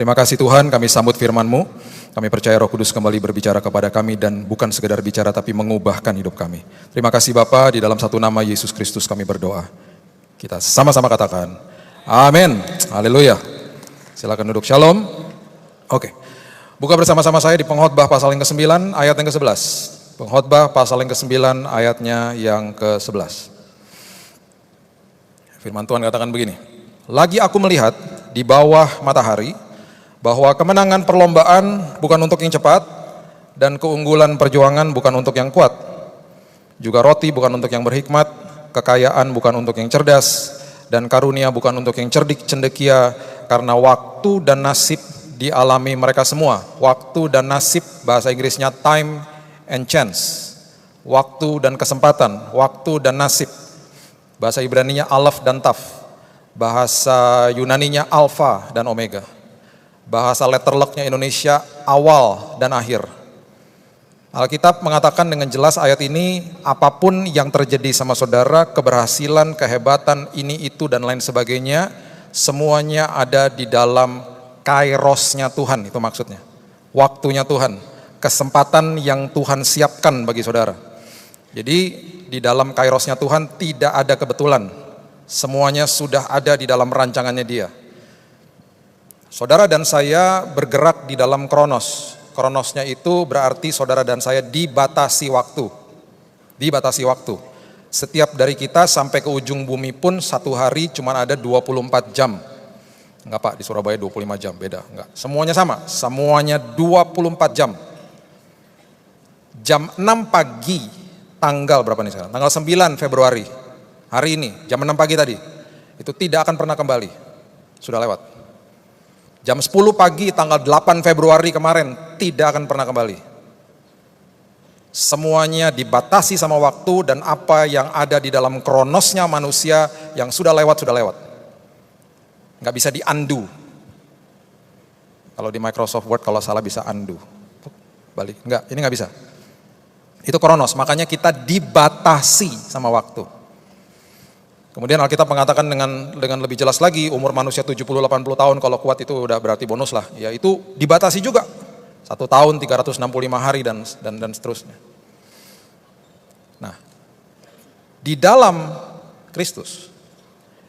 Terima kasih Tuhan, kami sambut firman-Mu. Kami percaya Roh Kudus kembali berbicara kepada kami dan bukan sekedar bicara tapi mengubahkan hidup kami. Terima kasih Bapa, di dalam satu nama Yesus Kristus kami berdoa. Kita sama-sama katakan, amin. Haleluya. Silakan duduk, shalom. Oke, buka bersama-sama saya di Pengkhotbah pasal yang ke-9 ayat yang ke-11. Pengkhotbah pasal yang ke-9 ayatnya yang ke-11. Firman Tuhan katakan begini, lagi aku melihat di bawah matahari bahwa kemenangan perlombaan bukan untuk yang cepat dan keunggulan perjuangan bukan untuk yang kuat. Juga roti bukan untuk yang berhikmat, kekayaan bukan untuk yang cerdas, dan karunia bukan untuk yang cerdik cendekia, karena waktu dan nasib dialami mereka semua. Waktu dan nasib, bahasa Inggrisnya time and chance. Waktu dan kesempatan, waktu dan nasib. Bahasa Ibraninya alaf dan taf. Bahasa Yunaninya alfa dan omega. Bahasa letterlucknya Indonesia awal dan akhir. Alkitab mengatakan dengan jelas ayat ini, apapun yang terjadi sama saudara, keberhasilan, kehebatan, ini, itu, dan lain sebagainya, semuanya ada di dalam kairosnya Tuhan, itu maksudnya. Waktunya Tuhan, kesempatan yang Tuhan siapkan bagi saudara. Jadi di dalam kairosnya Tuhan tidak ada kebetulan, semuanya sudah ada di dalam rancangannya Dia. Saudara dan saya bergerak di dalam kronos. Kronosnya itu berarti saudara dan saya dibatasi waktu. Dibatasi waktu. Setiap dari kita sampai ke ujung bumi pun satu hari cuma ada 24 jam. Enggak Pak, di Surabaya 25 jam, beda. Enggak, semuanya sama, semuanya 24 jam. Jam 6 pagi, tanggal berapa nih sekarang? Tanggal 9 Februari, hari ini, jam 6 pagi tadi. Itu tidak akan pernah kembali, sudah lewat. Jam 10 pagi tanggal 8 Februari kemarin tidak akan pernah kembali. Semuanya dibatasi sama waktu dan apa yang ada di dalam kronosnya manusia yang sudah lewat, sudah lewat. Nggak bisa di-undo. Kalau di Microsoft Word kalau salah bisa undo. Balik, enggak, ini nggak bisa. Itu kronos, makanya kita dibatasi sama waktu. Kemudian Alkitab mengatakan dengan lebih jelas lagi, umur manusia 70-80 tahun, kalau kuat itu udah berarti bonus lah. Ya itu dibatasi juga, 1 tahun 365 hari dan seterusnya. Nah, di dalam Kristus,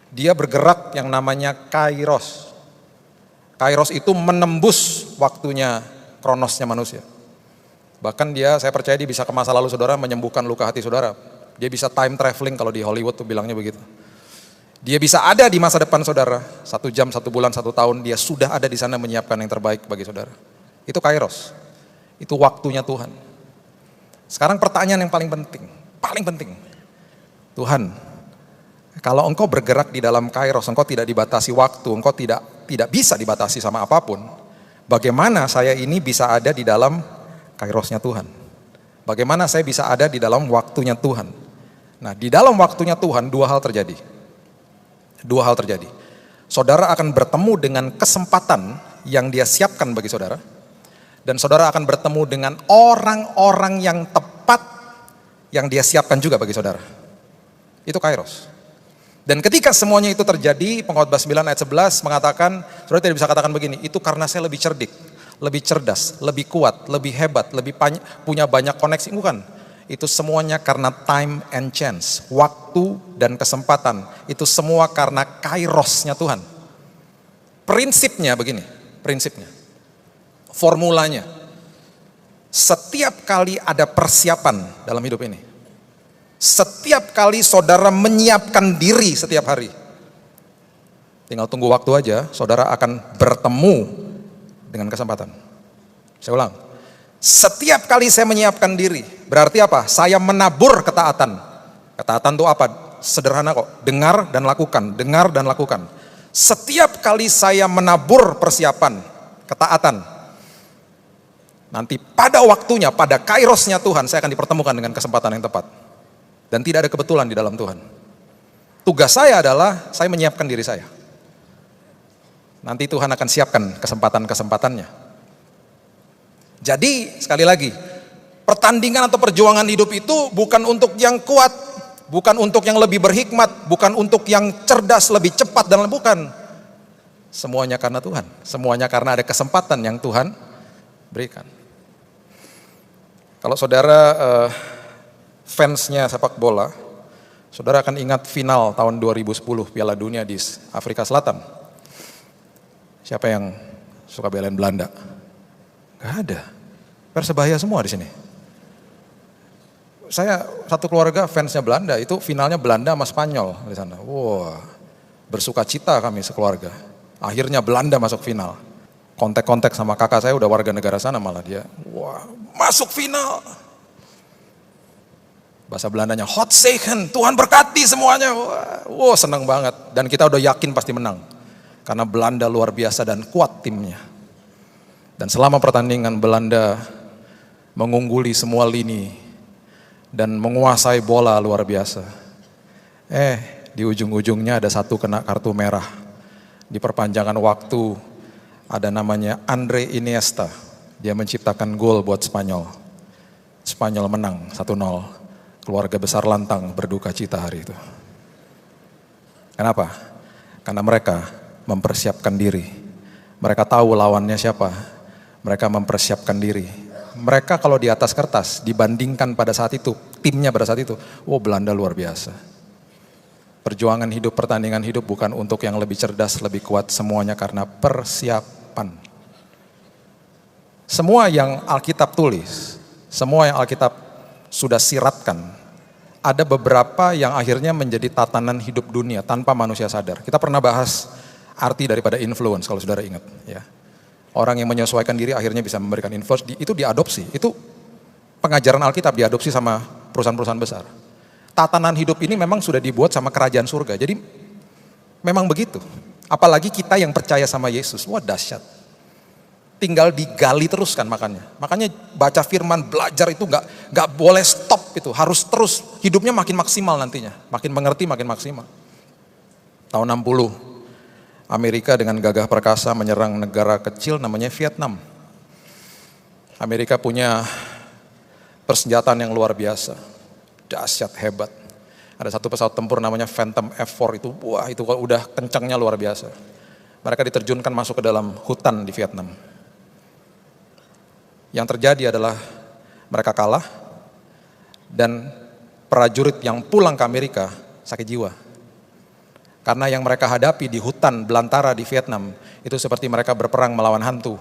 Dia bergerak yang namanya kairos. Kairos itu menembus waktunya, kronosnya manusia. Bahkan saya percaya dia bisa ke masa lalu saudara, menyembuhkan luka hati saudara. Dia bisa time traveling, kalau di Hollywood tuh bilangnya begitu. Dia bisa ada di masa depan saudara, 1 jam, 1 bulan, 1 tahun, dia sudah ada di sana menyiapkan yang terbaik bagi saudara. Itu kairos, itu waktunya Tuhan. Sekarang pertanyaan yang paling penting. Tuhan, kalau engkau bergerak di dalam kairos, engkau tidak dibatasi waktu, engkau tidak bisa dibatasi sama apapun, bagaimana saya ini bisa ada di dalam kairosnya Tuhan? Bagaimana saya bisa ada di dalam waktunya Tuhan? Nah, di dalam waktunya Tuhan dua hal terjadi. Saudara akan bertemu dengan kesempatan yang Dia siapkan bagi saudara, dan saudara akan bertemu dengan orang-orang yang tepat yang Dia siapkan juga bagi saudara. Itu kairos. Dan ketika semuanya itu terjadi, Pengkhotbah 9 ayat 11 mengatakan, saudara tidak bisa katakan begini, itu karena saya lebih cerdik, lebih cerdas, lebih kuat, lebih hebat, punya banyak koneksi. Bukan. Itu semuanya karena time and chance, waktu dan kesempatan. Itu semua karena kairosnya Tuhan. Prinsipnya begini, formulanya. Setiap kali ada persiapan dalam hidup ini, setiap kali saudara menyiapkan diri setiap hari, tinggal tunggu waktu aja, saudara akan bertemu dengan kesempatan. Saya ulang, setiap kali saya menyiapkan diri, berarti apa? Saya menabur ketaatan. Ketaatan itu apa? Sederhana kok, dengar dan lakukan. Setiap kali saya menabur persiapan, ketaatan, nanti pada waktunya, pada kairosnya Tuhan, saya akan dipertemukan dengan kesempatan yang tepat. Dan tidak ada kebetulan di dalam Tuhan. Tugas saya adalah, saya menyiapkan diri saya. Nanti Tuhan akan siapkan kesempatan-kesempatannya. Jadi sekali lagi, pertandingan atau perjuangan hidup itu bukan untuk yang kuat, bukan untuk yang lebih berhikmat, bukan untuk yang cerdas, lebih cepat, dan bukan. Semuanya karena Tuhan. Semuanya karena ada kesempatan yang Tuhan berikan. Kalau saudara fansnya sepak bola, saudara akan ingat final tahun 2010 Piala Dunia di Afrika Selatan. Siapa yang suka belain Belanda? Gak ada. Persebaya semua di sini. Saya satu keluarga fansnya Belanda, itu finalnya Belanda sama Spanyol di sana. Wah, bersuka cita kami sekeluarga. Akhirnya Belanda masuk final. Kontak-kontak sama kakak saya udah warga negara sana malah dia. Wah, masuk final. Bahasa Belandanya hot zegen, Tuhan berkati semuanya. Wah, senang banget. Dan kita udah yakin pasti menang. Karena Belanda luar biasa dan kuat timnya. Dan selama pertandingan Belanda mengungguli semua lini dan menguasai bola luar biasa. Di ujung-ujungnya ada satu kena kartu merah. Di perpanjangan waktu ada namanya Andre Iniesta. Dia menciptakan gol buat Spanyol. Spanyol menang 1-0. Keluarga besar lantang berduka cita hari itu. Kenapa? Karena mereka mempersiapkan diri. Mereka tahu lawannya siapa. Mereka mempersiapkan diri. Mereka kalau di atas kertas dibandingkan pada saat itu, timnya pada saat itu, Belanda luar biasa. Perjuangan hidup, pertandingan hidup bukan untuk yang lebih cerdas, lebih kuat, semuanya karena persiapan. Semua yang Alkitab tulis, semua yang Alkitab sudah siratkan, ada beberapa yang akhirnya menjadi tatanan hidup dunia tanpa manusia sadar. Kita pernah bahas arti daripada influence kalau saudara ingat, ya. Orang yang menyesuaikan diri akhirnya bisa memberikan influence, itu diadopsi. Itu pengajaran Alkitab diadopsi sama perusahaan-perusahaan besar. Tatanan hidup ini memang sudah dibuat sama kerajaan surga. Jadi memang begitu. Apalagi kita yang percaya sama Yesus. Wah, dahsyat. Tinggal digali terus kan makanya. Makanya baca firman, belajar itu nggak boleh stop itu. Harus terus. Hidupnya makin maksimal nantinya. Makin mengerti, makin maksimal. Tahun 60. Amerika dengan gagah perkasa menyerang negara kecil namanya Vietnam. Amerika punya persenjataan yang luar biasa, dahsyat, hebat. Ada satu pesawat tempur namanya Phantom F4 itu, wah itu udah kencangnya luar biasa. Mereka diterjunkan masuk ke dalam hutan di Vietnam. Yang terjadi adalah mereka kalah dan prajurit yang pulang ke Amerika sakit jiwa. Karena yang mereka hadapi di hutan belantara di Vietnam, itu seperti mereka berperang melawan hantu.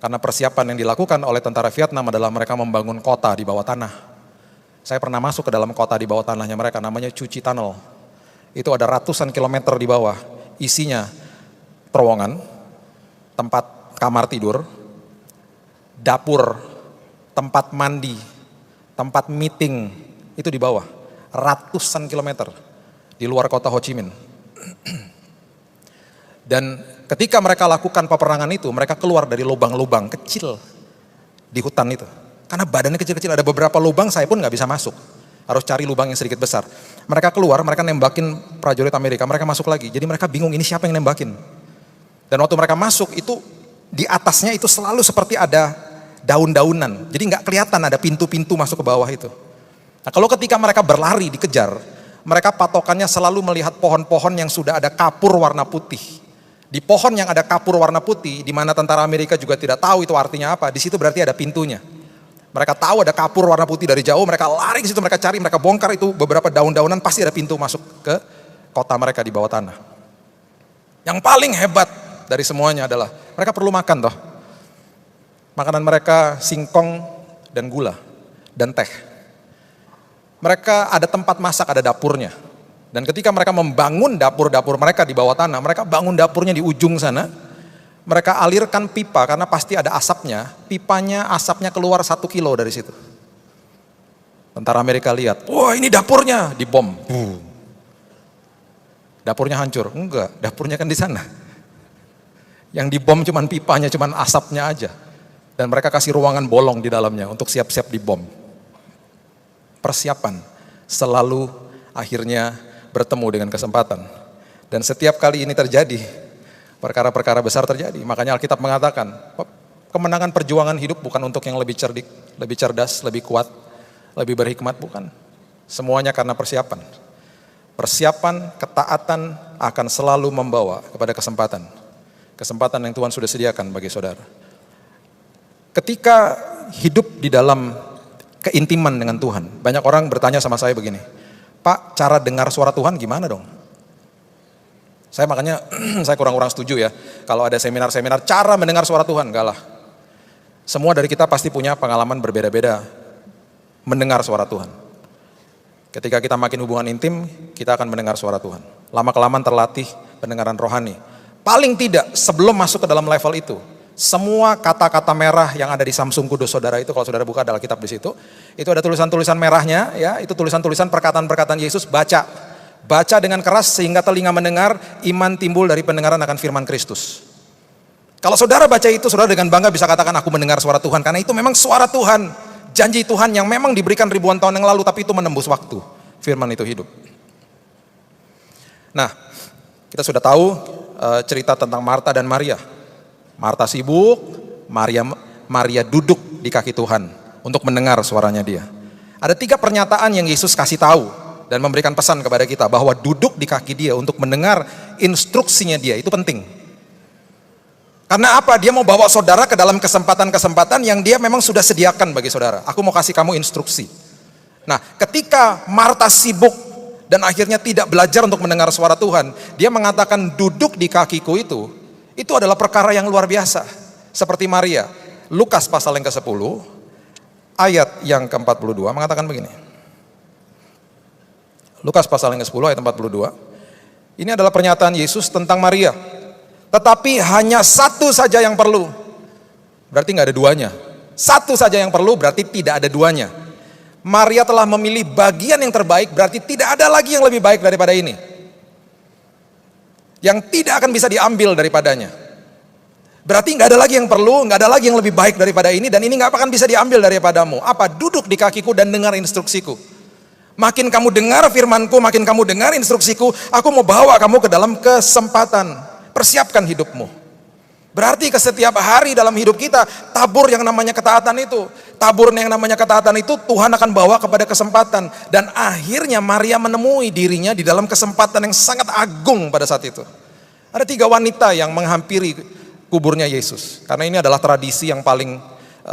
Karena persiapan yang dilakukan oleh tentara Vietnam adalah mereka membangun kota di bawah tanah. Saya pernah masuk ke dalam kota di bawah tanahnya mereka, namanya Cu Chi Tunnel. Itu ada ratusan kilometer di bawah, isinya terowongan, tempat kamar tidur, dapur, tempat mandi, tempat meeting, itu di bawah. Ratusan kilometer. Di luar kota Ho Chi Minh. Dan ketika mereka lakukan peperangan itu, mereka keluar dari lubang-lubang kecil di hutan itu. Karena badannya kecil-kecil, ada beberapa lubang saya pun nggak bisa masuk. Harus cari lubang yang sedikit besar. Mereka keluar, mereka nembakin prajurit Amerika, mereka masuk lagi. Jadi mereka bingung ini siapa yang nembakin. Dan waktu mereka masuk itu, di atasnya itu selalu seperti ada daun-daunan. Jadi nggak kelihatan ada pintu-pintu masuk ke bawah itu. Nah kalau ketika mereka berlari dikejar, mereka patokannya selalu melihat pohon-pohon yang sudah ada kapur warna putih. Di pohon yang ada kapur warna putih, di mana tentara Amerika juga tidak tahu itu artinya apa, di situ berarti ada pintunya. Mereka tahu ada kapur warna putih dari jauh, mereka lari ke situ, mereka cari, mereka bongkar itu beberapa daun-daunan, pasti ada pintu masuk ke kota mereka di bawah tanah. Yang paling hebat dari semuanya adalah mereka perlu makan toh. Makanan mereka singkong dan gula dan teh. Mereka ada tempat masak, ada dapurnya. Dan ketika mereka membangun dapur-dapur mereka di bawah tanah, mereka bangun dapurnya di ujung sana. Mereka alirkan pipa karena pasti ada asapnya. Pipanya, asapnya keluar 1 kilo dari situ. Tentara Amerika lihat, wah ini dapurnya, dibom. Dapurnya hancur. Enggak, dapurnya kan di sana. Yang dibom cuman pipanya, cuman asapnya aja. Dan mereka kasih ruangan bolong di dalamnya untuk siap-siap dibom. Persiapan selalu akhirnya bertemu dengan kesempatan. Dan setiap kali ini terjadi, perkara-perkara besar terjadi. Makanya Alkitab mengatakan, kemenangan perjuangan hidup bukan untuk yang lebih cerdik, lebih cerdas, lebih kuat, lebih berhikmat, bukan. Semuanya karena persiapan. Persiapan, ketaatan, akan selalu membawa kepada kesempatan. Kesempatan yang Tuhan sudah sediakan bagi saudara. Ketika hidup di dalam keintiman dengan Tuhan, banyak orang bertanya sama saya begini, Pak, cara dengar suara Tuhan gimana dong? Saya makanya, saya kurang-kurang setuju ya, kalau ada seminar-seminar cara mendengar suara Tuhan, enggak lah. Semua dari kita pasti punya pengalaman berbeda-beda mendengar suara Tuhan. Ketika kita makin hubungan intim, kita akan mendengar suara Tuhan. Lama-kelamaan terlatih pendengaran rohani. Paling tidak sebelum masuk ke dalam level itu, semua kata-kata merah yang ada di Samsung Kudus saudara itu, kalau saudara buka adalah kitab di situ, itu ada tulisan-tulisan merahnya, ya, itu tulisan-tulisan perkataan-perkataan Yesus. Baca dengan keras sehingga telinga mendengar, iman timbul dari pendengaran akan firman Kristus. Kalau saudara baca itu, saudara dengan bangga bisa katakan aku mendengar suara Tuhan, karena itu memang suara Tuhan, janji Tuhan yang memang diberikan ribuan tahun yang lalu, tapi itu menembus waktu. Firman itu hidup. Nah, kita sudah tahu cerita tentang Marta dan Maria. Marta sibuk, Maria duduk di kaki Tuhan untuk mendengar suaranya dia. Ada 3 pernyataan yang Yesus kasih tahu dan memberikan pesan kepada kita bahwa duduk di kaki dia untuk mendengar instruksinya dia itu penting. Karena apa? Dia mau bawa saudara ke dalam kesempatan-kesempatan yang dia memang sudah sediakan bagi saudara. Aku mau kasih kamu instruksi. Nah, ketika Marta sibuk dan akhirnya tidak belajar untuk mendengar suara Tuhan, dia mengatakan duduk di kakiku itu adalah perkara yang luar biasa. Seperti Maria. Lukas pasal yang ke-10, ayat yang ke-42 mengatakan begini. Lukas pasal yang ke-10 ayat 42. Ini adalah pernyataan Yesus tentang Maria. Tetapi hanya satu saja yang perlu. Berarti nggak ada duanya. Satu saja yang perlu berarti tidak ada duanya. Maria telah memilih bagian yang terbaik, berarti tidak ada lagi yang lebih baik daripada ini. Yang tidak akan bisa diambil daripadanya. Berarti nggak ada lagi yang perlu, nggak ada lagi yang lebih baik daripada ini, dan ini nggak akan bisa diambil daripadamu. Apa? Duduk di kakiku dan dengar instruksiku. Makin kamu dengar firmanku, makin kamu dengar instruksiku, aku mau bawa kamu ke dalam kesempatan. Persiapkan hidupmu. Berarti ke setiap hari dalam hidup kita, tabur yang namanya ketaatan itu. Tabur yang namanya ketaatan itu Tuhan akan bawa kepada kesempatan. Dan akhirnya Maria menemui dirinya di dalam kesempatan yang sangat agung pada saat itu. Ada 3 wanita yang menghampiri kuburnya Yesus. Karena ini adalah tradisi yang paling,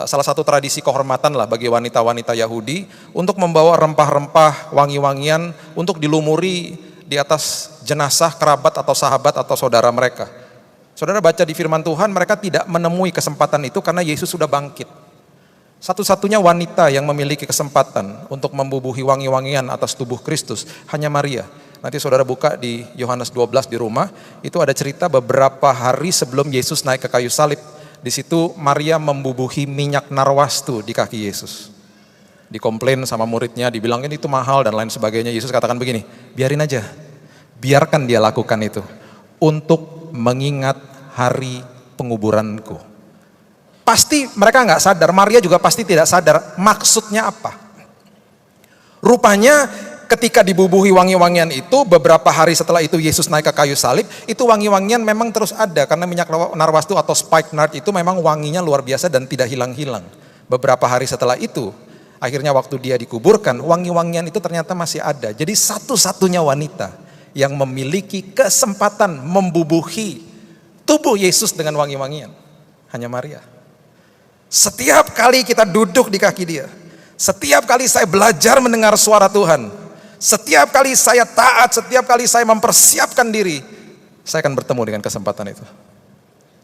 salah satu tradisi kehormatan lah bagi wanita-wanita Yahudi. Untuk membawa rempah-rempah, wangi-wangian untuk dilumuri di atas jenazah kerabat atau sahabat atau saudara mereka. Saudara baca di firman Tuhan, mereka tidak menemui kesempatan itu karena Yesus sudah bangkit. Satu-satunya wanita yang memiliki kesempatan untuk membubuhi wangi-wangian atas tubuh Kristus hanya Maria. Nanti saudara buka di Yohanes 12 di rumah, itu ada cerita beberapa hari sebelum Yesus naik ke kayu salib. Di situ Maria membubuhi minyak narwastu di kaki Yesus. Dikomplain sama muridnya, dibilangin itu mahal dan lain sebagainya. Yesus katakan begini, biarin aja, biarkan dia lakukan itu untuk mengingat hari penguburanku. Pasti mereka nggak sadar, Maria juga pasti tidak sadar maksudnya apa. Rupanya ketika dibubuhi wangi-wangian itu, beberapa hari setelah itu Yesus naik ke kayu salib, itu wangi-wangian memang terus ada, karena minyak narwastu atau spikenard itu memang wanginya luar biasa dan tidak hilang-hilang. Beberapa hari setelah itu, akhirnya waktu dia dikuburkan, wangi-wangian itu ternyata masih ada. Jadi satu-satunya wanita yang memiliki kesempatan membubuhi tubuh Yesus dengan wangi-wangian hanya Maria. Setiap kali kita duduk di kaki dia, setiap kali saya belajar mendengar suara Tuhan, setiap kali saya taat, setiap kali saya mempersiapkan diri, saya akan bertemu dengan kesempatan itu.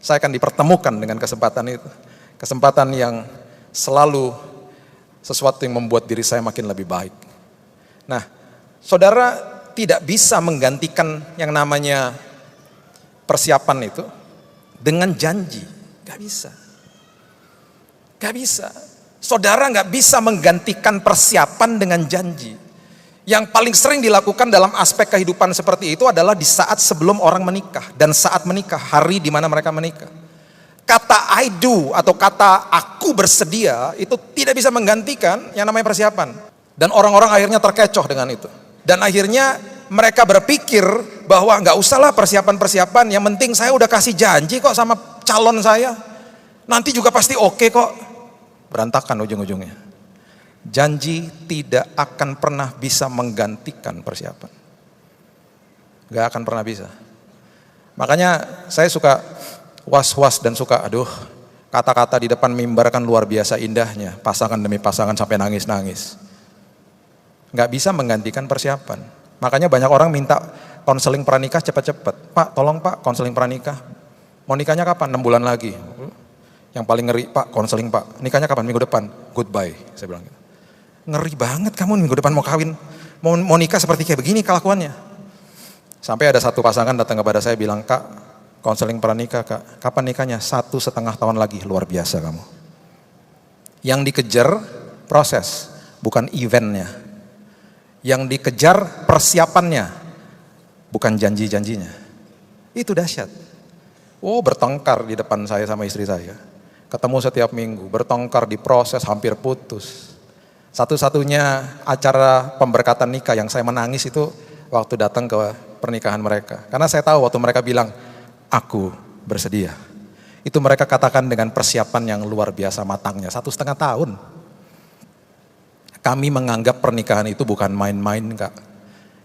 Saya akan dipertemukan dengan kesempatan itu. Kesempatan yang selalu sesuatu yang membuat diri saya makin lebih baik. Nah, saudara tidak bisa menggantikan yang namanya persiapan itu dengan janji. Gak bisa. Gak bisa. Saudara gak bisa menggantikan persiapan dengan janji. Yang paling sering dilakukan dalam aspek kehidupan seperti itu adalah di saat sebelum orang menikah dan saat menikah, hari di mana mereka menikah. Kata I do atau kata aku bersedia itu tidak bisa menggantikan yang namanya persiapan. Dan orang-orang akhirnya terkecoh dengan itu. Dan akhirnya mereka berpikir bahwa nggak usahlah persiapan-persiapan, yang penting saya udah kasih janji kok sama calon saya, nanti juga pasti oke kok. Berantakan ujung-ujungnya. Janji tidak akan pernah bisa menggantikan persiapan. Gak akan pernah bisa. Makanya saya suka was-was dan suka, kata-kata di depan mimbar kan luar biasa indahnya, pasangan demi pasangan sampai nangis-nangis. Gak bisa menggantikan persiapan. Makanya banyak orang minta konseling pranikah cepat-cepat. Pak, tolong Pak, konseling pranikah. Mau nikahnya kapan? 6 bulan lagi. Yang paling ngeri, Pak, konseling Pak. Nikahnya kapan? Minggu depan. Goodbye, saya bilang gitu. Ngeri banget kamu minggu depan mau kawin. Mau nikah seperti kayak begini kelakuannya. Sampai ada satu pasangan datang kepada saya bilang, Kak, konseling pranikah Kak. Kapan nikahnya? 1,5 tahun lagi. Luar biasa kamu. Yang dikejar proses, bukan eventnya. Yang dikejar persiapannya, bukan janji-janjinya. Itu dahsyat. Bertengkar di depan saya sama istri saya. Ketemu setiap minggu, bertengkar, diproses, hampir putus. Satu-satunya acara pemberkatan nikah yang saya menangis itu waktu datang ke pernikahan mereka. Karena saya tahu waktu mereka bilang, aku bersedia. Itu mereka katakan dengan persiapan yang luar biasa matangnya, 1,5 tahun. Kami menganggap pernikahan itu bukan main-main, Kak.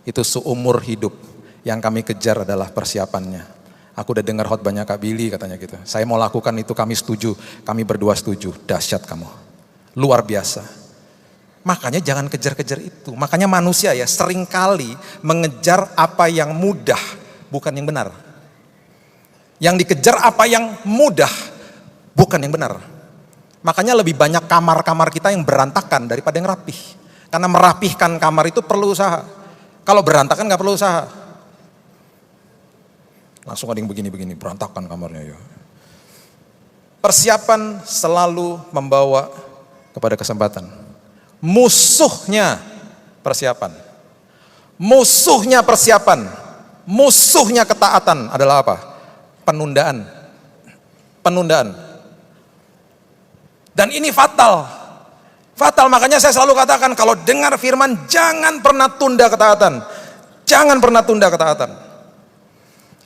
Itu seumur hidup. Yang kami kejar adalah persiapannya. Aku udah dengar khotbahnya Kak Billy katanya gitu. Saya mau lakukan itu, kami setuju, kami berdua setuju. Dahsyat kamu. Luar biasa. Makanya jangan kejar-kejar itu. Makanya manusia ya seringkali mengejar apa yang mudah, bukan yang benar. Yang dikejar apa yang mudah, bukan yang benar. Makanya lebih banyak kamar-kamar kita yang berantakan daripada yang rapih. Karena merapihkan kamar itu perlu usaha. Kalau berantakan gak perlu usaha. Langsung ada yang begini-begini, berantakan kamarnya ya. Persiapan selalu membawa kepada kesempatan. Musuhnya persiapan. Musuhnya persiapan. Musuhnya ketaatan adalah apa? Penundaan. Penundaan. Dan ini fatal. Fatal, makanya saya selalu katakan kalau dengar firman jangan pernah tunda ketaatan. Jangan pernah tunda ketaatan.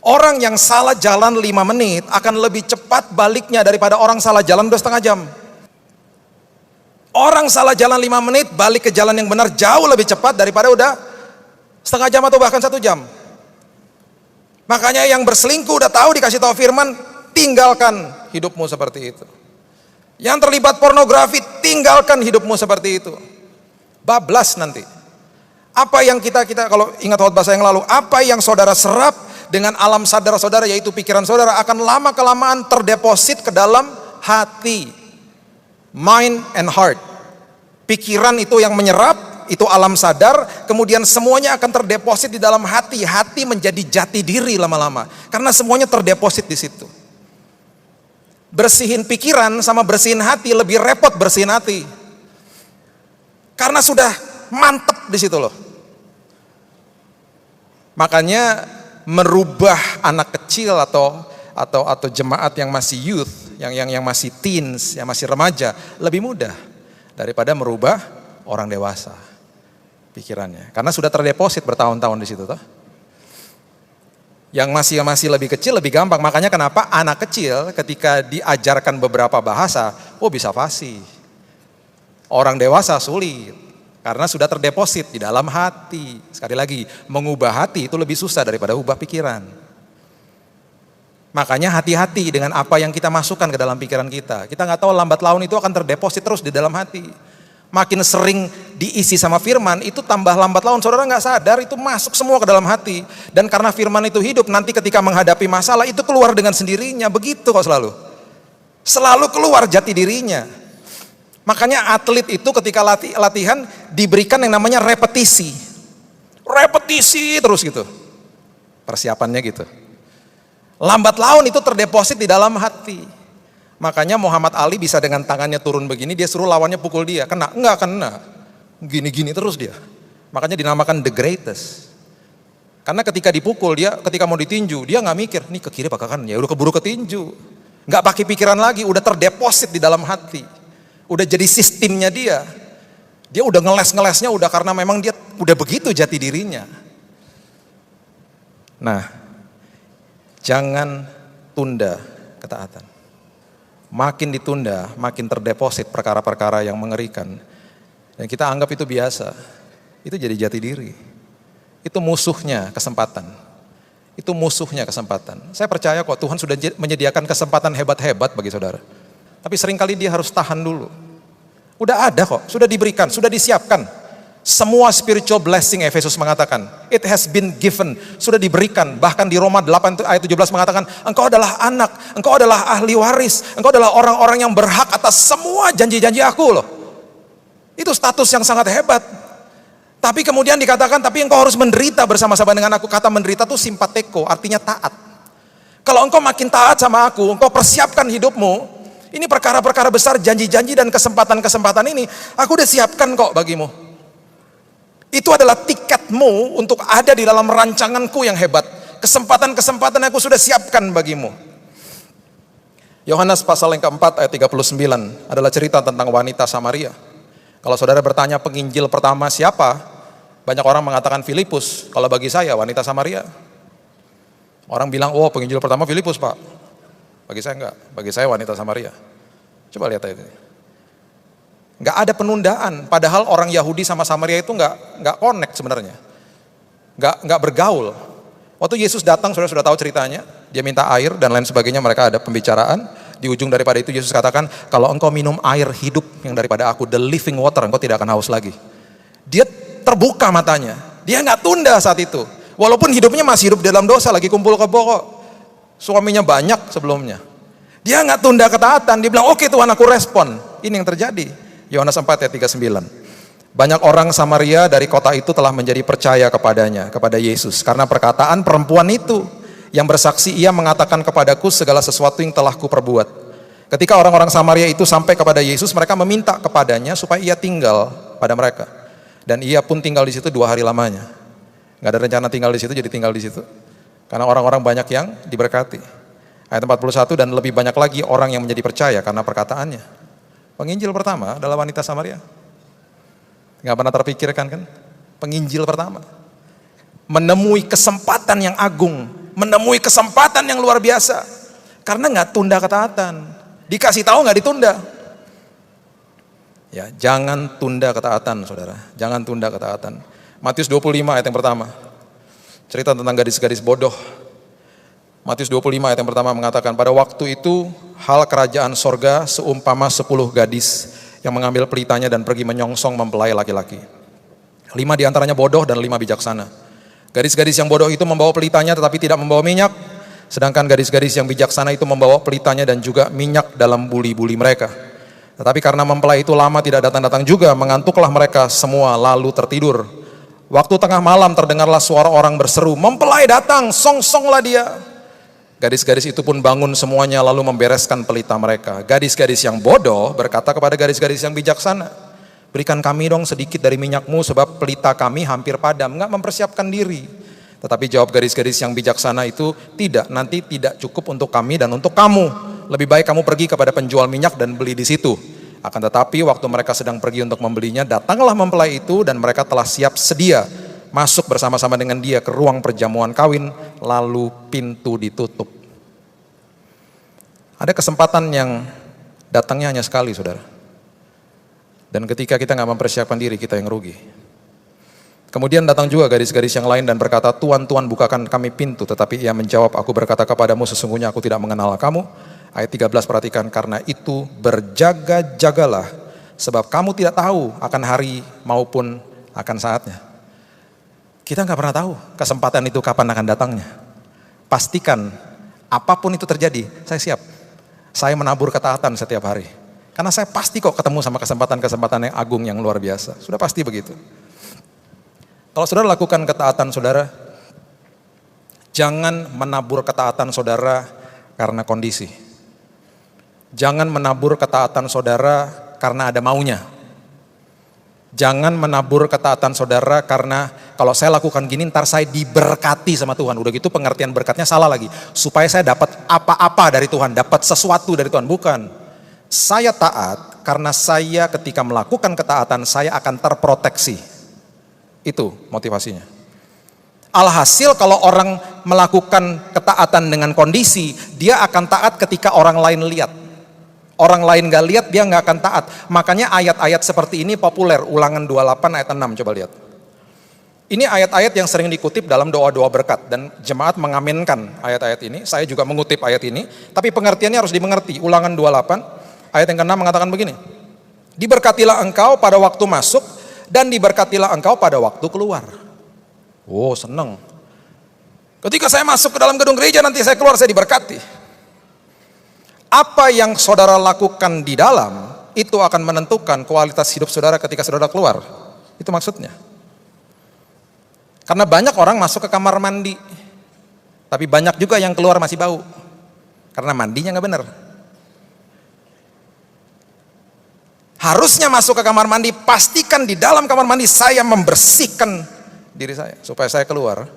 Orang yang salah jalan 5 menit akan lebih cepat baliknya daripada orang salah jalan 2,5 jam. Orang salah jalan 5 menit, balik ke jalan yang benar jauh lebih cepat daripada udah 0,5 jam atau bahkan 1 jam. Makanya yang berselingkuh udah tahu dikasih tahu firman, tinggalkan hidupmu seperti itu. Yang terlibat pornografi, tinggalkan hidupmu seperti itu. Bablas nanti. Apa yang kita kalau ingat khotbah saya yang lalu, apa yang saudara serap dengan alam sadar saudara, yaitu pikiran saudara, akan lama-kelamaan terdeposit ke dalam hati. Mind and heart. Pikiran itu yang menyerap, itu alam sadar, kemudian semuanya akan terdeposit di dalam hati. Hati menjadi jati diri lama-lama, karena semuanya terdeposit di situ. Bersihin pikiran sama bersihin hati, lebih repot bersihin hati. Karena sudah mantep di situ loh. Makanya merubah anak kecil atau jemaat yang masih youth, yang masih teens, yang masih remaja, lebih mudah daripada merubah orang dewasa pikirannya. Karena sudah terdeposit bertahun-tahun di situ toh. Yang masih lebih kecil lebih gampang. Makanya kenapa anak kecil ketika diajarkan beberapa bahasa, bisa fasih. Orang dewasa sulit. Karena sudah terdeposit di dalam hati. Sekali lagi, mengubah hati itu lebih susah daripada ubah pikiran. Makanya hati-hati dengan apa yang kita masukkan ke dalam pikiran kita. Kita nggak tahu lambat laun itu akan terdeposit terus di dalam hati. Makin sering diisi sama firman, itu tambah lambat laun. Saudara nggak sadar itu masuk semua ke dalam hati. Dan karena firman itu hidup, nanti ketika menghadapi masalah itu keluar dengan sendirinya. Begitu kok selalu. Selalu keluar jati dirinya. Makanya atlet itu ketika latihan diberikan yang namanya repetisi. Repetisi terus gitu. Persiapannya gitu. Lambat laun itu terdeposit di dalam hati. Makanya Muhammad Ali bisa dengan tangannya turun begini, dia suruh lawannya pukul dia. Kena? Enggak kena. Gini-gini terus dia. Makanya dinamakan the greatest. Karena ketika dipukul dia, ketika mau ditinju, dia nggak mikir, nih ke kiri apa ke kanan, ya udah keburu ketinju. Nggak pakai pikiran lagi, udah terdeposit di dalam hati. Udah jadi sistemnya dia. Dia udah ngeles-ngelesnya udah karena memang dia udah begitu jati dirinya. Nah, jangan tunda ketaatan. Makin ditunda, makin terdeposit perkara-perkara yang mengerikan. Dan kita anggap itu biasa. Itu jadi jati diri. Itu musuhnya kesempatan. Itu musuhnya kesempatan. Saya percaya kok Tuhan sudah menyediakan kesempatan hebat-hebat bagi saudara. Tapi seringkali dia harus tahan dulu. Udah ada kok, sudah diberikan, sudah disiapkan. Semua spiritual blessing, Efesus mengatakan, it has been given, sudah diberikan. Bahkan di Roma 8 ayat 17 mengatakan, engkau adalah anak, engkau adalah ahli waris, engkau adalah orang-orang yang berhak atas semua janji-janji aku loh. Itu status yang sangat hebat. Tapi kemudian dikatakan, tapi engkau harus menderita bersama-sama dengan aku. Kata menderita itu simpateko, artinya taat. Kalau engkau makin taat sama aku, engkau persiapkan hidupmu, ini perkara-perkara besar, janji-janji dan kesempatan-kesempatan ini, aku udah siapkan kok bagimu. Itu adalah tiketmu untuk ada di dalam rancanganku yang hebat. Kesempatan-kesempatan yang aku sudah siapkan bagimu. Yohanes pasal yang keempat ayat 39 adalah cerita tentang wanita Samaria. Kalau saudara bertanya penginjil pertama siapa? Banyak orang mengatakan Filipus. Kalau bagi saya wanita Samaria. Orang bilang, oh penginjil pertama Filipus pak. Bagi saya enggak, bagi saya wanita Samaria. Coba lihat itu. Enggak ada penundaan, padahal orang Yahudi sama Samaria itu enggak connect sebenarnya. Enggak bergaul. Waktu Yesus datang, saudara sudah tahu ceritanya, dia minta air dan lain sebagainya, mereka ada pembicaraan. Di ujung daripada itu Yesus katakan, kalau engkau minum air hidup yang daripada aku, the living water, engkau tidak akan haus lagi. Dia terbuka matanya, dia enggak tunda saat itu. Walaupun hidupnya masih hidup dalam dosa, lagi kumpul kebo kok. Suaminya banyak sebelumnya. Dia nggak tunda ketaatan, dia bilang, oke Tuhan aku respon. Ini yang terjadi. Yohanes 4 ayat 39. Banyak orang Samaria dari kota itu telah menjadi percaya kepadanya, kepada Yesus. Karena perkataan perempuan itu yang bersaksi, ia mengatakan kepadaku segala sesuatu yang telah kuperbuat. Ketika orang-orang Samaria itu sampai kepada Yesus, mereka meminta kepadanya supaya ia tinggal pada mereka. Dan ia pun tinggal di situ 2 hari lamanya. Nggak ada rencana tinggal di situ, jadi tinggal di situ. Karena orang-orang banyak yang diberkati. Ayat 41, dan lebih banyak lagi orang yang menjadi percaya karena perkataannya. Penginjil pertama adalah wanita Samaria. Nggak pernah terpikirkan kan? Penginjil pertama. Menemui kesempatan yang agung. Menemui kesempatan yang luar biasa. Karena nggak tunda ketaatan. Dikasih tahu nggak ditunda. Ya, jangan tunda ketaatan saudara. Jangan tunda ketaatan. Matius 25 ayat yang pertama. Cerita tentang gadis-gadis bodoh. Matius 25 ayat yang pertama mengatakan, pada waktu itu hal kerajaan sorga seumpama 10 gadis yang mengambil pelitanya dan pergi menyongsong mempelai laki-laki. 5 diantaranya bodoh dan 5 bijaksana. Gadis-gadis yang bodoh itu membawa pelitanya tetapi tidak membawa minyak. Sedangkan gadis-gadis yang bijaksana itu membawa pelitanya dan juga minyak dalam buli-buli mereka. Tetapi karena mempelai itu lama tidak datang-datang juga, mengantuklah mereka semua lalu tertidur. Waktu tengah malam terdengarlah suara orang berseru, mempelai datang, song-songlah dia. Gadis-gadis itu pun bangun semuanya lalu membereskan pelita mereka. Gadis-gadis yang bodoh berkata kepada gadis-gadis yang bijaksana, berikan kami dong sedikit dari minyakmu sebab pelita kami hampir padam. Enggak mempersiapkan diri. Tetapi jawab gadis-gadis yang bijaksana itu, tidak, nanti tidak cukup untuk kami dan untuk kamu. Lebih baik kamu pergi kepada penjual minyak dan beli di situ. Akan tetapi waktu mereka sedang pergi untuk membelinya, datanglah mempelai itu dan mereka telah siap sedia masuk bersama-sama dengan dia ke ruang perjamuan kawin, lalu pintu ditutup. Ada kesempatan yang datangnya hanya sekali saudara. Dan ketika kita nggak mempersiapkan diri, kita yang rugi. Kemudian datang juga gadis-gadis yang lain dan berkata, Tuan, Tuan bukakan kami pintu. Tetapi ia menjawab, aku berkata kepadamu sesungguhnya aku tidak mengenal kamu. Ayat 13 perhatikan, karena itu berjaga-jagalah, sebab kamu tidak tahu akan hari maupun akan saatnya. Kita nggak pernah tahu kesempatan itu kapan akan datangnya. Pastikan apapun itu terjadi, saya siap. Saya menabur ketaatan setiap hari. Karena saya pasti kok ketemu sama kesempatan-kesempatan yang agung yang luar biasa. Sudah pasti begitu. Kalau saudara lakukan ketaatan saudara, jangan menabur ketaatan saudara karena kondisi. Jangan menabur ketaatan saudara karena ada maunya. Jangan menabur ketaatan saudara karena kalau saya lakukan gini ntar saya diberkati sama Tuhan. Udah gitu pengertian berkatnya salah lagi. Supaya saya dapat apa-apa dari Tuhan, dapat sesuatu dari Tuhan. Bukan. Saya taat karena saya ketika melakukan ketaatan saya akan terproteksi. Itu motivasinya. Alhasil kalau orang melakukan ketaatan dengan kondisi, dia akan taat ketika orang lain lihat. Orang lain gak lihat, dia gak akan taat. Makanya ayat-ayat seperti ini populer. Ulangan 28 ayat 6, coba lihat. Ini ayat-ayat yang sering dikutip dalam doa-doa berkat dan jemaat mengaminkan ayat-ayat ini. Saya juga mengutip ayat ini, tapi pengertiannya harus dimengerti. Ulangan 28 ayat yang ke-6 mengatakan begini. Diberkatilah engkau pada waktu masuk dan diberkatilah engkau pada waktu keluar. Oh, seneng. Ketika saya masuk ke dalam gedung gereja, nanti saya keluar, saya diberkati. Apa yang saudara lakukan di dalam itu akan menentukan kualitas hidup saudara ketika saudara keluar. Itu maksudnya. Karena banyak orang masuk ke kamar mandi, tapi banyak juga yang keluar masih bau, karena mandinya nggak benar. Harusnya masuk ke kamar mandi, pastikan di dalam kamar mandi saya membersihkan diri saya, supaya saya keluar,